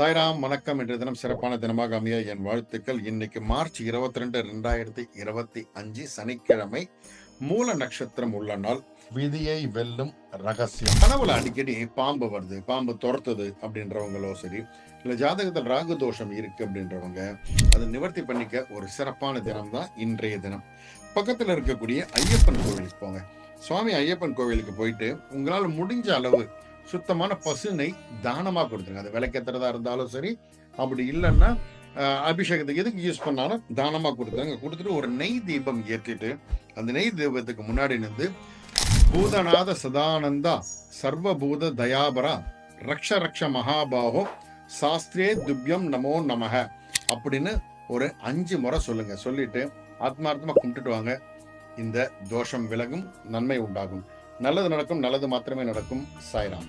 சாய்ராம் வணக்கம். இன்றைய தினம் சிறப்பான தினமாக அமைய என் வாழ்த்துக்கள். இன்னைக்கு மார்ச் 22, 2025 சனிக்கிழமை. மூல நட்சத்திரம் உள்ள நாள். விதியை வெல்லும் ரகசியம். கனவுல அடிக்கடி பாம்பு வருது, பாம்பு துரத்துது அப்படின்றவங்களோ சரி, இல்ல ஜாதகத்தில் ராகு தோஷம் இருக்கு அப்படின்றவங்க அதை நிவர்த்தி பண்ணிக்க ஒரு சிறப்பான தினம் தான் இன்றைய தினம். பக்கத்துல இருக்கக்கூடிய ஐயப்பன் கோவிலுக்கு போங்க. சுவாமி ஐயப்பன் கோவிலுக்கு போயிட்டு உங்களால முடிஞ்ச அளவு சுத்தமான பசு நெய் தானமா கொடுத்துருங்க. அது விளக்கேத்துறதா இருந்தாலும் சரி, அப்படி இல்லைன்னா அபிஷேகத்துக்கு எதுக்கு யூஸ் பண்ணாலும் தானமா கொடுத்துருங்க. கொடுத்துட்டு ஒரு நெய் தீபம் ஏற்றிட்டு அந்த நெய் தீபத்துக்கு முன்னாடி நின்று பூதநாத சதானந்தா சர்வபூத தயாபரா ரக்ஷ ரக்ஷ மகாபாகோ சாஸ்திரே துப்யம் நமோ நமக அப்படின்னு ஒரு 5 முறை சொல்லுங்க. சொல்லிட்டு ஆத்மார்த்தமா கும்பிட்டுட்டு வாங்க. இந்த தோஷம் விலகும், நன்மை உண்டாகும், நல்லது நடக்கும், நல்லது மாத்திரமே நடக்கும். சாய்ராம்.